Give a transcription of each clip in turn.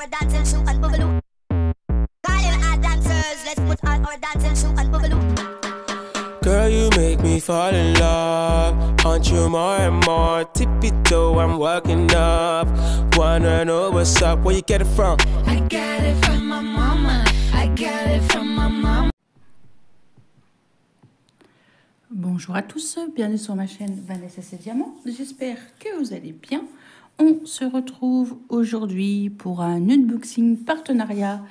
our dancing shoe and boogaloo. Calling our dancers, let's put on our dancing shoe and boogaloo. Girl, you make me fall in love. Want you more and more. Tippy toe, I'm working up. Wanna know what's up, where you get it from? I got it from my mama. I got it from my mama. Bonjour à tous, bienvenue sur ma chaîne Vanessa C'est Diamant. J'espère que vous allez bien. On se retrouve aujourd'hui pour un unboxing partenariat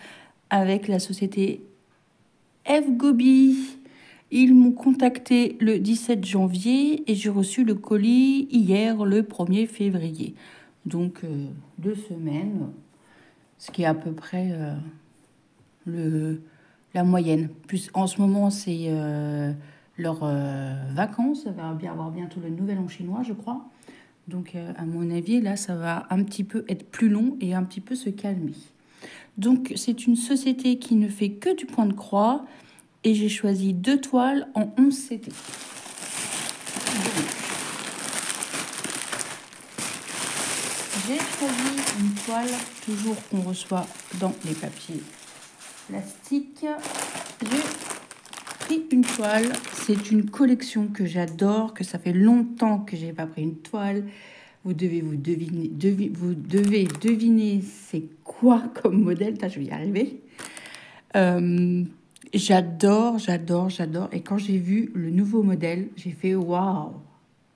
avec la société F-Gobi. Ils m'ont contacté le 17 janvier et j'ai reçu le colis hier, le 1er février. Donc 2 semaines, ce qui est à peu près la moyenne. Plus, en ce moment, c'est leurs vacances. Ça va bien avoir bientôt le nouvel an chinois, je crois. Donc, à mon avis, là, ça va un petit peu être plus long et un petit peu se calmer. Donc, c'est une société qui ne fait que du point de croix. Et j'ai choisi 2 toiles en 11 CT. J'ai choisi une toile, toujours qu'on reçoit dans les papiers plastiques. J'ai pris une toile. C'est une collection que j'adore, que ça fait longtemps que je n'ai pas pris une toile. Vous devez deviner c'est quoi comme modèle. Je vais y arriver. J'adore. Et quand j'ai vu le nouveau modèle, j'ai fait waouh,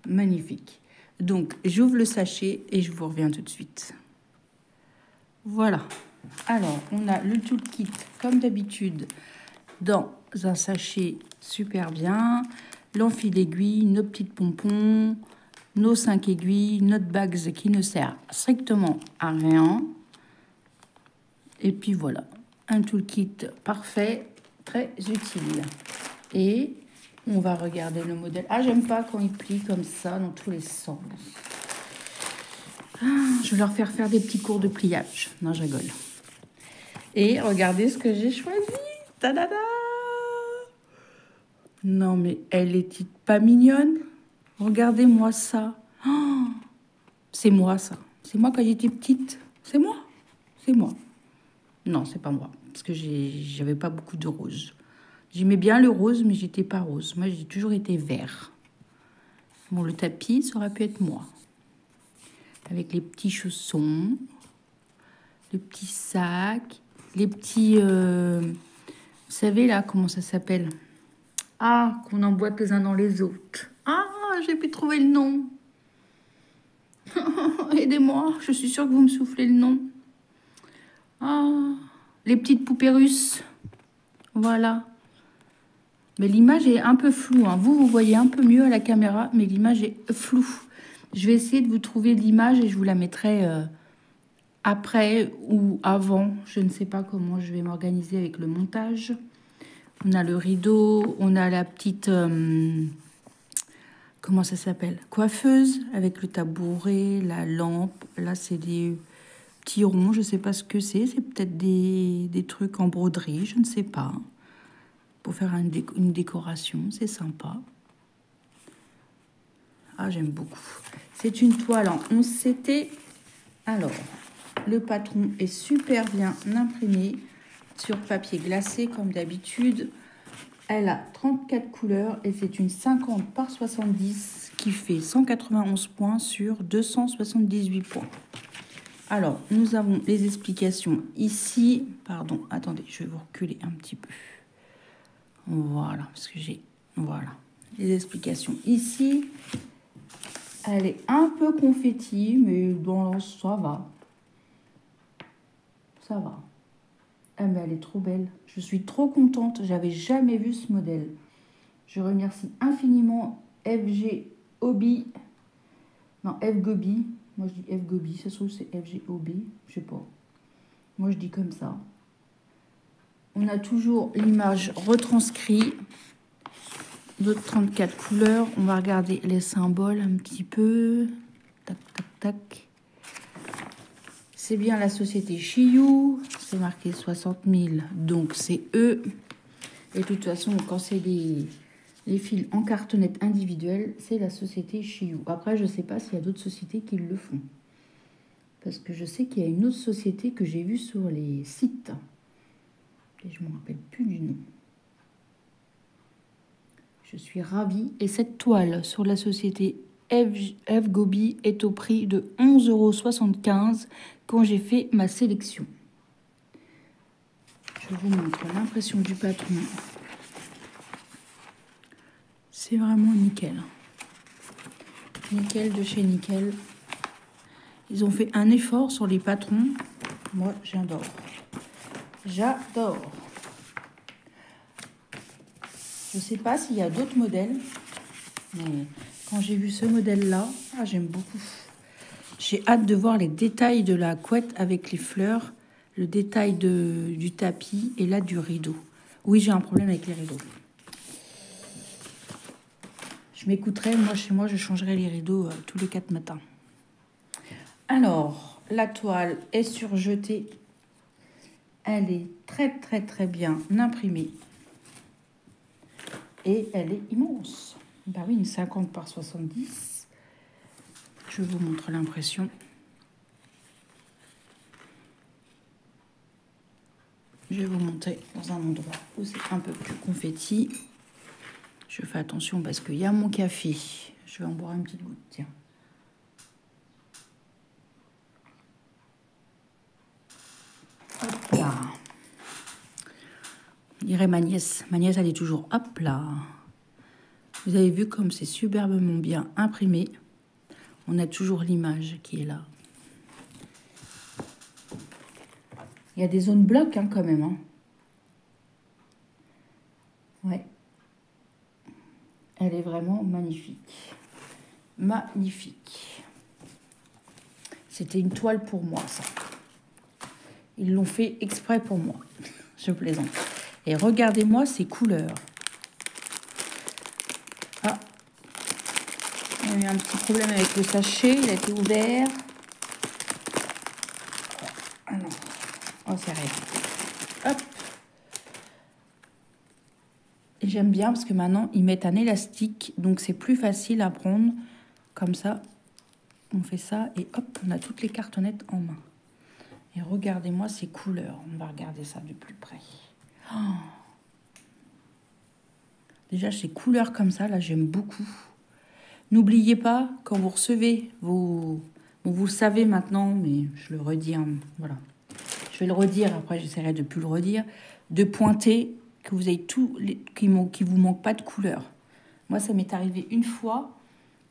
magnifique. Donc, j'ouvre le sachet et je vous reviens tout de suite. Voilà. Alors, on a le toolkit, comme d'habitude, dans un sachet super bien. L'enfil d'aiguilles, nos petites pompons, nos 5 aiguilles, notre bague qui ne sert strictement à rien. Et puis voilà, un toolkit parfait. Très utile. Et on va regarder le modèle. Ah, j'aime pas quand il plie comme ça dans tous les sens. Ah, je vais leur faire des petits cours de pliage. Non, je rigole. Et regardez ce que j'ai choisi. Ta-da-da! Non, mais elle est pas mignonne. Regardez-moi ça. Oh, c'est moi, ça. C'est moi quand j'étais petite. C'est moi. C'est moi. Non, c'est pas moi. Parce que j'avais pas beaucoup de rose. J'aimais bien le rose, mais j'étais pas rose. Moi, j'ai toujours été vert. Bon, le tapis, ça aurait pu être moi. Avec les petits chaussons, le petit sac, les petits... vous savez, là, comment ça s'appelle? Ah, qu'on emboîte les uns dans les autres. Ah, j'ai pu trouver le nom. Aidez-moi, je suis sûre que vous me soufflez le nom. Ah... Les petites poupées russes. Voilà. Mais l'image est un peu floue. Hein. Vous voyez un peu mieux à la caméra, mais l'image est floue. Je vais essayer de vous trouver l'image et je vous la mettrai après ou avant. Je ne sais pas comment je vais m'organiser avec le montage. On a le rideau. On a la petite... comment ça s'appelle? Coiffeuse avec le tabouret, la lampe. Là, c'est des... petits ronds, je ne sais pas ce que c'est. C'est peut-être des trucs en broderie, je ne sais pas. Pour faire une décoration, c'est sympa. Ah, j'aime beaucoup. C'est une toile en 11 CT. Alors, le patron est super bien imprimé sur papier glacé, comme d'habitude. Elle a 34 couleurs et c'est une 50 par 70 qui fait 191 points sur 278 points. Alors, nous avons les explications ici. Pardon, attendez, je vais vous reculer un petit peu. Voilà, parce que j'ai... Voilà, les explications ici. Elle est un peu confetti, mais dans ça va. Ça va. Ah, mais elle est trop belle. Je suis trop contente. J'avais jamais vu ce modèle. Je remercie infiniment F-Gobi. Non, F-Gobi. Moi, je dis F-Gobi. Ça se trouve, c'est F-G-O-B. Je sais pas. Moi, je dis comme ça. On a toujours l'image retranscrite. D'autres 34 couleurs. On va regarder les symboles un petit peu. Tac, tac, tac. C'est bien la société Chiyu. C'est marqué 60 000. Donc, c'est eux. Et de toute façon, quand c'est les fils en cartonnette individuelle, c'est la société Chiyu. Après, je ne sais pas s'il y a d'autres sociétés qui le font. Parce que je sais qu'il y a une autre société que j'ai vue sur les sites. Et je ne me rappelle plus du nom. Je suis ravie. Et cette toile sur la société F Gobi est au prix de 11,75 € quand j'ai fait ma sélection. Je vous montre l'impression du patron. C'est vraiment nickel. Nickel de chez Nickel. Ils ont fait un effort sur les patrons. Moi, j'adore. J'adore. Je ne sais pas s'il y a d'autres modèles. Mais quand j'ai vu ce modèle-là, j'aime beaucoup. J'ai hâte de voir les détails de la couette avec les fleurs. Le détail du tapis et là du rideau. Oui, j'ai un problème avec les rideaux. Je m'écouterai. Moi, chez moi, je changerai les rideaux tous les 4 matins. Alors, la toile est surjetée. Elle est très, très, très bien imprimée. Et elle est immense. Bah oui, une 50 par 70. Je vous montre l'impression. Je vais vous montrer dans un endroit où c'est un peu plus confetti. Je fais attention parce qu'il y a mon café. Je vais en boire une petite goutte, tiens. Hop là. On dirait ma nièce. Ma nièce, elle est toujours hop là. Vous avez vu comme c'est superbement bien imprimé. On a toujours l'image qui est là. Il y a des zones blocs quand même. Hein. Ouais. Elle est vraiment magnifique. Magnifique. C'était une toile pour moi, ça. Ils l'ont fait exprès pour moi. Je plaisante. Et regardez-moi ces couleurs. Ah. Il y a eu un petit problème avec le sachet. Il a été ouvert. Ah non. Oh, c'est réglé. Hop. J'aime bien parce que maintenant, ils mettent un élastique. Donc, c'est plus facile à prendre. Comme ça, on fait ça. Et hop, on a toutes les cartonnettes en main. Et regardez-moi ces couleurs. On va regarder ça de plus près. Oh. Déjà, ces couleurs comme ça, là, j'aime beaucoup. N'oubliez pas, quand vous recevez vos... Bon, vous le savez maintenant, mais je le redis. Hein, voilà. Je vais le redire, après j'essaierai de ne plus le redire. De pointer que vous avez tout, qui vous manque pas de couleur. Moi, ça m'est arrivé une fois.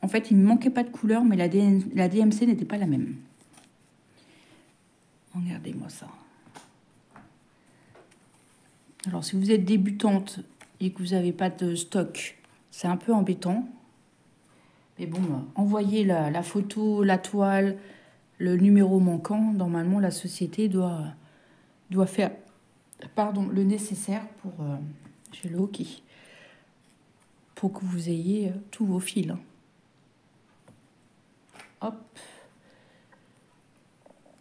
En fait, il ne me manquait pas de couleur, mais la DMC n'était pas la même. Regardez-moi ça. Alors, si vous êtes débutante et que vous n'avez pas de stock, c'est un peu embêtant. Mais bon, envoyez la photo, la toile, le numéro manquant. Normalement, la société doit faire le nécessaire pour chez le hockey. Pour que vous ayez tous vos fils. Hein. Hop.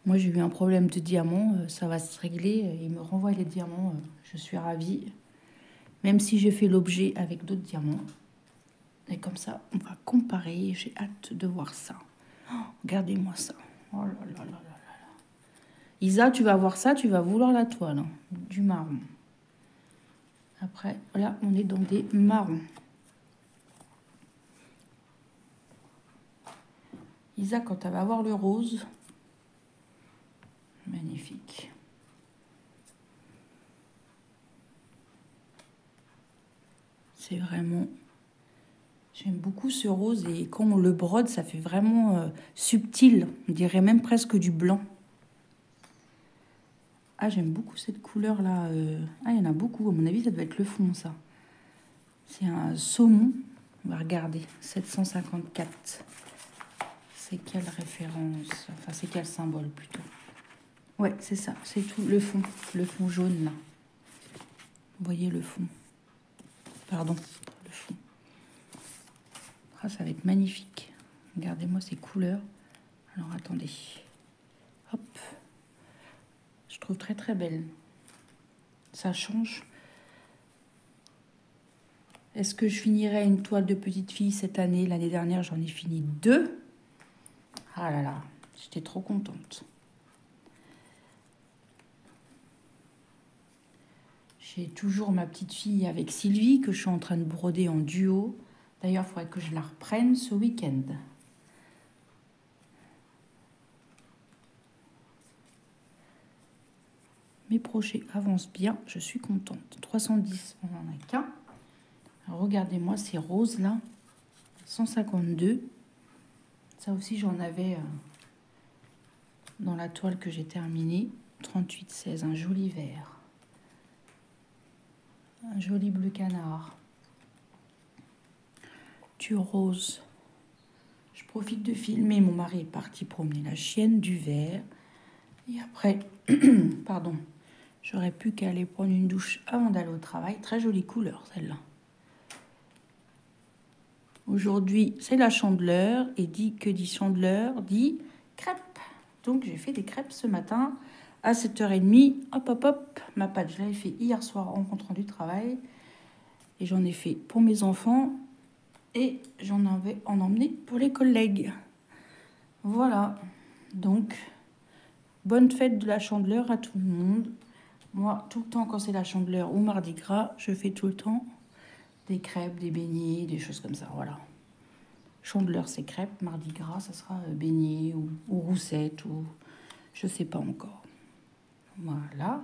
Moi, j'ai eu un problème de diamant. Ça va se régler. Il me renvoie les diamants. Je suis ravie. Même si j'ai fait l'objet avec d'autres diamants. Et comme ça, on va comparer. J'ai hâte de voir ça. Oh, regardez-moi ça. Oh là là là là là. Isa, tu vas voir ça, tu vas vouloir la toile. Hein, du marron. Après, là, on est dans des marrons. Isa, quand elle va voir le rose, magnifique. C'est vraiment... J'aime beaucoup ce rose et quand on le brode, ça fait vraiment subtil. On dirait même presque du blanc. Ah, j'aime beaucoup cette couleur-là. Ah, il y en a beaucoup. À mon avis, ça doit être le fond, ça. C'est un saumon. On va regarder. 754. C'est quelle référence? Enfin, c'est quel symbole, plutôt? Ouais, c'est ça. C'est tout le fond. Le fond jaune, là. Vous voyez le fond. Pardon, le fond. Ah, ça va être magnifique. Regardez-moi ces couleurs. Alors, attendez. Hop. Je trouve très, très belle. Ça change. Est-ce que je finirai une toile de petite fille cette année? L'année dernière, j'en ai fini 2. Ah là là. J'étais trop contente. J'ai toujours ma petite fille avec Sylvie que je suis en train de broder en duo. D'ailleurs, il faudrait que je la reprenne ce week-end. Mes projets avancent bien, je suis contente. 310, on n'en a qu'un. Regardez-moi ces roses là. 152. Ça aussi, j'en avais dans la toile que j'ai terminée. 38-16, un joli vert. Un joli bleu canard. Du rose. Je profite de filmer. Mon mari est parti promener la chienne, du vert. Et après, pardon, j'aurais pu qu'aller prendre une douche avant d'aller au travail. Très jolie couleur, celle-là. Aujourd'hui, c'est la chandeleur. Et que dit chandeleur dit crêpes. Donc, j'ai fait des crêpes ce matin à 7h30. Hop, hop, hop. Ma pâte, je l'avais fait hier soir en rentrant du travail. Et j'en ai fait pour mes enfants. Et j'en avais en emmené pour les collègues. Voilà. Donc, bonne fête de la chandeleur à tout le monde. Moi, tout le temps, quand c'est la chandeleur ou Mardi Gras, je fais tout le temps des crêpes, des beignets, des choses comme ça. Voilà. Chandeleur, c'est crêpes. Mardi Gras, ça sera beignets ou roussettes ou je sais pas encore. Voilà.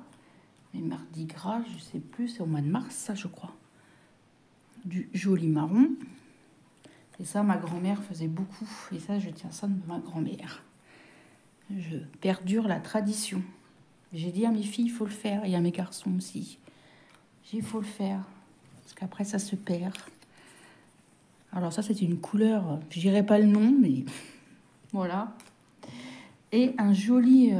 Mais Mardi Gras, je sais plus, c'est au mois de mars, ça, je crois. Du joli marron. Et ça, ma grand-mère faisait beaucoup. Et ça, je tiens ça de ma grand-mère. Je perdure la tradition. J'ai dit à mes filles, il faut le faire. Et à mes garçons aussi. J'ai dit, il faut le faire. Parce qu'après, ça se perd. Alors ça, c'est une couleur, je dirais pas le nom, mais voilà. Et un joli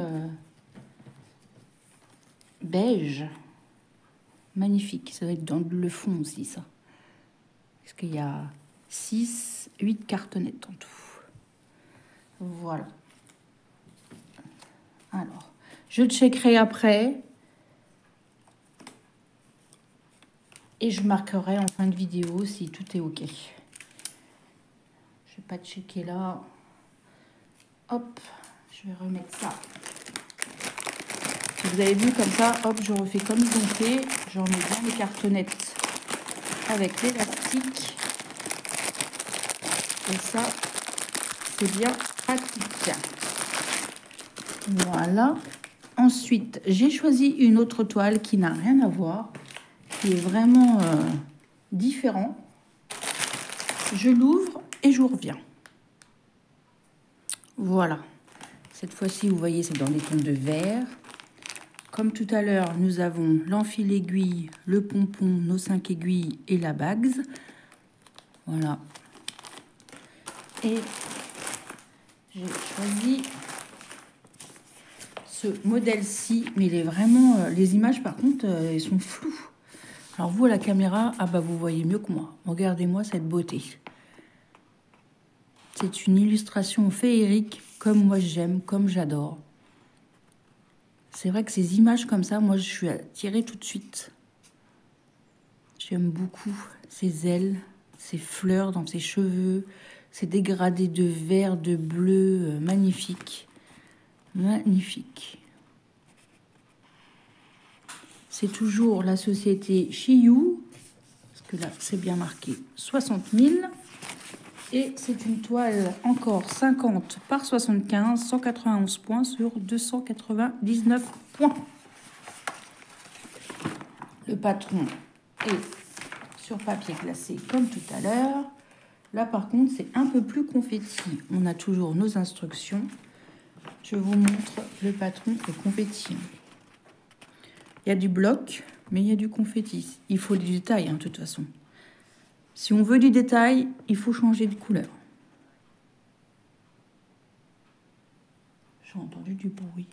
beige. Magnifique. Ça doit être dans le fond aussi, ça. Parce qu'il y a 8 cartonnettes en tout. Voilà. Alors, je checkerai après. Et je marquerai en fin de vidéo si tout est OK. Je ne vais pas checker là. Hop, je vais remettre ça. Vous avez vu comme ça, hop, je refais comme ils ont fait. Je remets bien les cartonnettes avec l'élastique. Et ça, c'est bien pratique. Voilà. Ensuite, j'ai choisi une autre toile qui n'a rien à voir, qui est vraiment différent. Je l'ouvre et je vous reviens. Voilà. Cette fois-ci, vous voyez, c'est dans des tons de vert. Comme tout à l'heure, nous avons l'enfil aiguille, le pompon, nos 5 aiguilles et la bags. Voilà. Et j'ai choisi ce modèle-ci, mais il est vraiment... les images, par contre, elles sont floues. Alors vous, à la caméra, ah bah vous voyez mieux que moi. Regardez-moi cette beauté. C'est une illustration féerique, comme moi j'aime, comme j'adore. C'est vrai que ces images comme ça, moi je suis attirée tout de suite. J'aime beaucoup ces ailes, ces fleurs dans ses cheveux, ces dégradés de vert, de bleu, magnifique. Magnifique. C'est toujours la société Chiyu, parce que là c'est bien marqué 60 000. Et c'est une toile encore 50 par 75, 191 points sur 299 points. Le patron est sur papier glacé comme tout à l'heure. Là par contre c'est un peu plus confetti. On a toujours nos instructions. Je vous montre le patron de confetti. Il y a du bloc, mais il y a du confetti. Il faut du détail, hein, de toute façon. Si on veut du détail, il faut changer de couleur. J'ai entendu du bruit.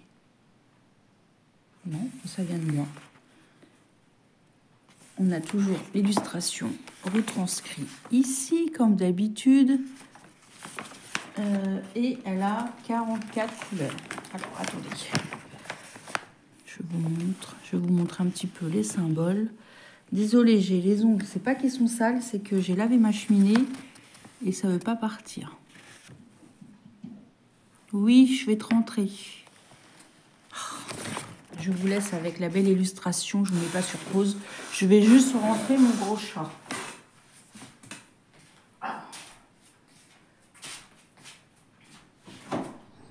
Non, ça vient de moi. On a toujours l'illustration retranscrite ici, comme d'habitude. Et elle a 44 couleurs. Alors, attendez. Je vous montre un petit peu les symboles. Désolée, j'ai les ongles. C'est pas qu'ils sont sales, c'est que j'ai lavé ma cheminée et ça veut pas partir. Vous Oui, je vais te rentrer. Je vous laisse avec la belle illustration. Je ne mets pas sur pause. Je vais juste rentrer mon gros chat.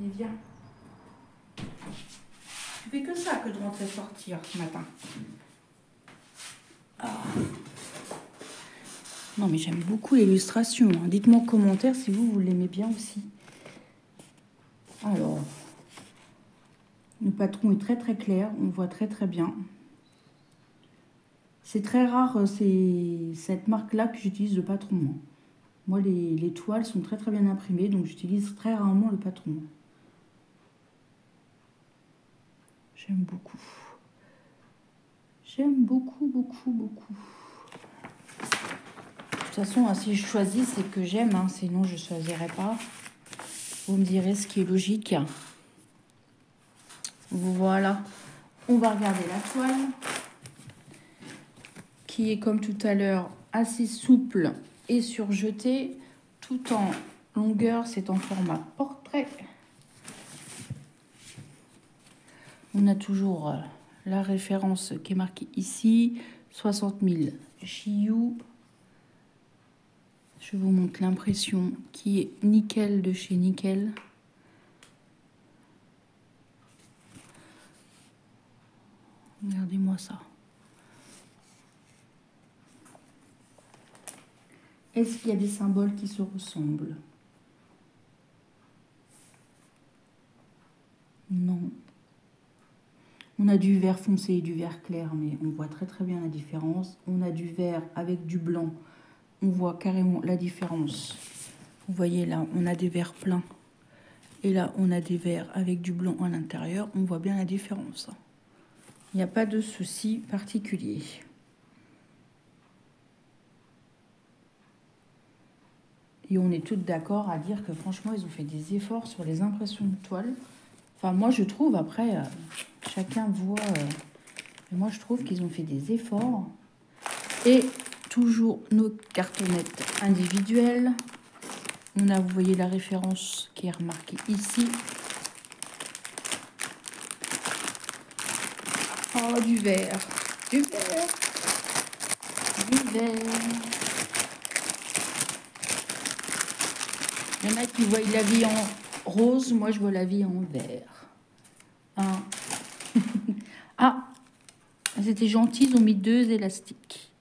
Et viens. Tu fais que ça que de rentrer sortir ce matin. Non, mais j'aime beaucoup l'illustration. Hein. Dites-moi en commentaire si vous l'aimez bien aussi. Alors, le patron est très très clair. On voit très très bien. C'est très rare, c'est cette marque-là que j'utilise le patron. Hein. Moi, les toiles sont très très bien imprimées, donc j'utilise très rarement le patron. J'aime beaucoup. J'aime beaucoup, beaucoup, beaucoup. De toute façon, si je choisis, c'est que j'aime, hein, sinon je ne choisirais pas. Vous me direz ce qui est logique. Voilà. On va regarder la toile, qui est comme tout à l'heure assez souple et surjetée, tout en longueur, c'est en format portrait. On a toujours la référence qui est marquée ici, 60 000 JU. Je vous montre l'impression qui est nickel de chez Nickel. Regardez-moi ça. Est-ce qu'il y a des symboles qui se ressemblent? Non. On a du vert foncé et du vert clair, mais on voit très très bien la différence. On a du vert avec du blanc. On voit carrément la différence. Vous voyez là, on a des verts pleins. Et là, on a des verts avec du blanc à l'intérieur. On voit bien la différence. Il n'y a pas de souci particulier. Et on est toutes d'accord à dire que franchement, ils ont fait des efforts sur les impressions de toile. Enfin, moi, je trouve, après, chacun voit... mais moi, je trouve qu'ils ont fait des efforts. Et toujours nos cartonnettes individuelles. On a, vous voyez, la référence qui est remarquée ici. Oh, du vert. Du vert. Du vert. Il y en a qui voient la vie en rose. Moi, je vois la vie en vert. Hein. Ah, c'était gentil. Ils ont mis 2 élastiques.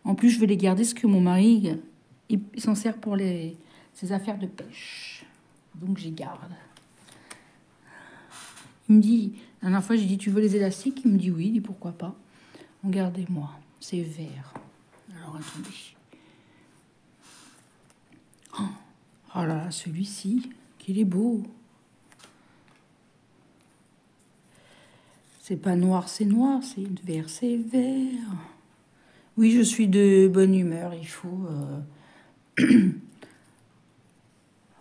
En plus, je vais les garder parce que mon mari, il s'en sert pour ses affaires de pêche. Donc, j'y garde. Il me dit, la dernière fois, j'ai dit, tu veux les élastiques? Il me dit oui. Il dit, pourquoi pas? Regardez-moi, c'est vert. Alors, attendez. Oh là là, celui-ci, qu'il est beau. C'est pas noir, c'est noir. C'est vert, c'est vert. Oui, je suis de bonne humeur. Il faut...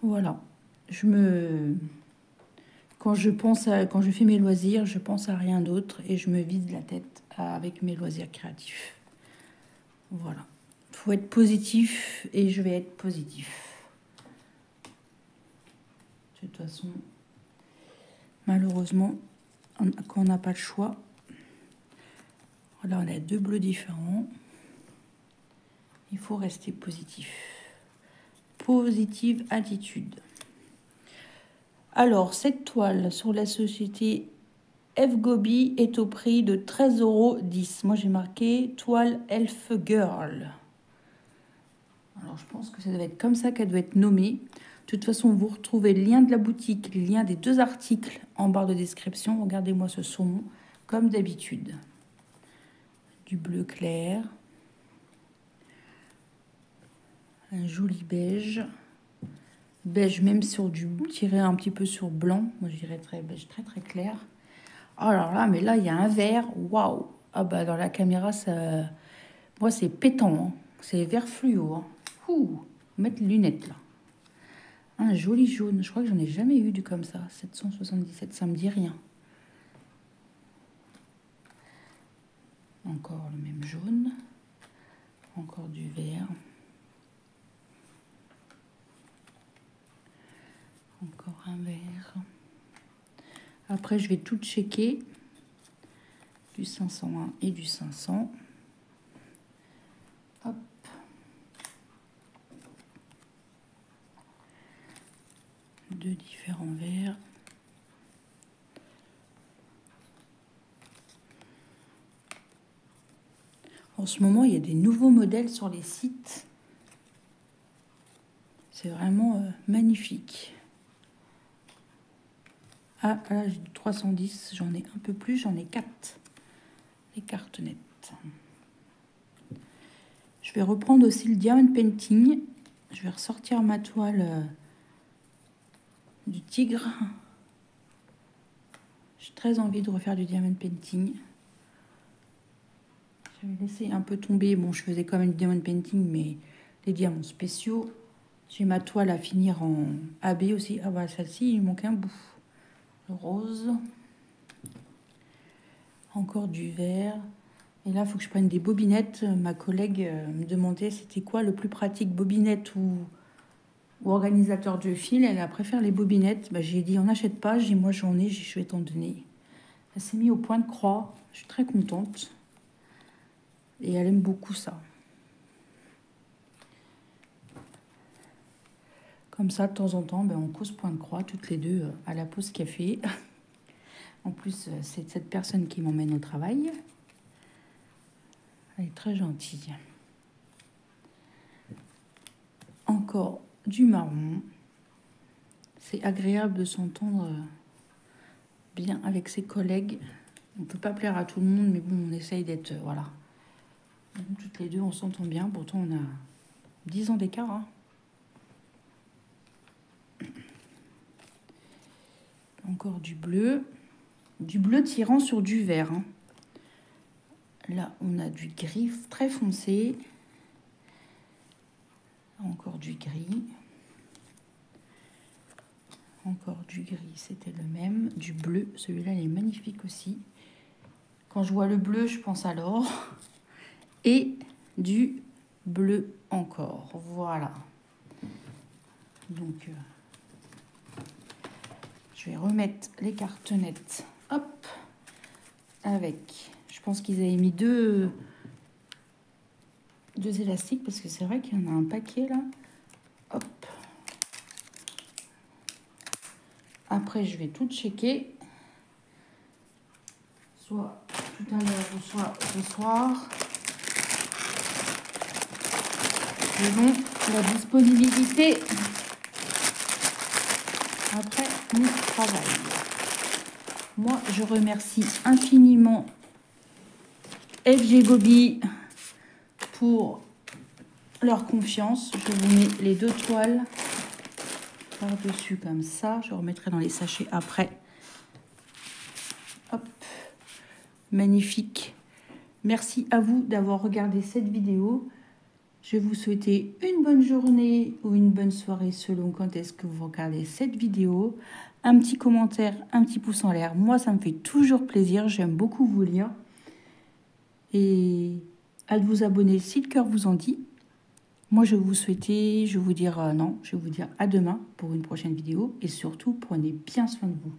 Voilà. Quand je fais mes loisirs, je pense à rien d'autre et je me vide la tête avec mes loisirs créatifs. Voilà. Il faut être positif et je vais être positif. De toute façon, malheureusement, quand on n'a pas le choix, là on a 2 bleus différents. Il faut rester positif. Positive attitude. Alors, cette toile sur la société FGobi est au prix de 13,10 €. Moi, j'ai marqué toile Elf Girl. Alors, je pense que ça doit être comme ça qu'elle doit être nommée. De toute façon, vous retrouvez le lien de la boutique, le lien des 2 articles en barre de description. Regardez-moi ce saumon, comme d'habitude. Du bleu clair. Un joli beige. Beige même sur du tiré un petit peu sur blanc. Moi, je dirais beige très très clair. Oh alors là, mais là, il y a un vert. Waouh! Ah bah, dans la caméra, ça... Moi, c'est pétant. Hein. C'est vert fluo. Hein. Ouh, mettre les lunettes, là. Un joli jaune. Je crois que j'en ai jamais eu du comme ça. 777, ça me dit rien. Encore le même jaune. Encore du vert. Encore un vert. Après, je vais tout checker. Du 501 et du 500. Hop. Deux différents verres. En ce moment, il y a des nouveaux modèles sur les sites. C'est vraiment magnifique. Ah, là, j'ai du 310. J'en ai un peu plus. J'en ai 4. Les cartes nettes. Je vais reprendre aussi le diamond painting. Je vais ressortir ma toile du tigre. J'ai très envie de refaire du diamond painting. J'avais laissé un peu tomber. Bon, je faisais quand même du diamond painting, mais les diamants spéciaux. J'ai ma toile à finir en AB aussi. Ah bah celle-ci, il manque un bout. Le rose. Encore du vert. Et là, il faut que je prenne des bobinettes. Ma collègue me demandait c'était quoi le plus pratique, bobinette ou organisateur de fil. Elle a préféré les bobinettes. Bah, j'ai dit on n'achète pas. J'ai dit moi j'en ai, je vais t'en donner. Elle s'est mise au point de croix. Je suis très contente. Et elle aime beaucoup ça. Comme ça, de temps en temps, ben, on cause point de croix toutes les deux à la pause café. En plus, c'est cette personne qui m'emmène au travail. Elle est très gentille. Encore du marron. C'est agréable de s'entendre bien avec ses collègues. On ne peut pas plaire à tout le monde, mais bon, on essaye d'être... voilà. Toutes les deux, on s'entend bien. Pourtant, on a 10 ans d'écart. Hein. Encore du bleu. Du bleu tirant sur du vert. Hein. Là, on a du gris très foncé. Encore du gris. Encore du gris, c'était le même. Du bleu, celui-là, il est magnifique aussi. Quand je vois le bleu, je pense à l'or. Et du bleu encore. Voilà. Donc, je vais remettre les cartes nettes. Hop. Avec, je pense qu'ils avaient mis deux élastiques parce que c'est vrai qu'il y en a un paquet là. Hop. Après, je vais tout checker. Soit tout à l'heure ou soit ce soir. Selon la disponibilité après mon travail. Moi, je remercie infiniment FG Gobi pour leur confiance. Je vous mets les deux toiles par-dessus comme ça. Je remettrai dans les sachets après. Hop. Magnifique. Merci à vous d'avoir regardé cette vidéo. Je vais vous souhaiter une bonne journée ou une bonne soirée selon quand est-ce que vous regardez cette vidéo. Un petit commentaire, un petit pouce en l'air. Moi, ça me fait toujours plaisir. J'aime beaucoup vous lire. Et à vous abonner si le cœur vous en dit. Moi, je vais vous dire à demain pour une prochaine vidéo. Et surtout, prenez bien soin de vous.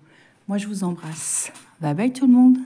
Moi, je vous embrasse. Bye bye tout le monde.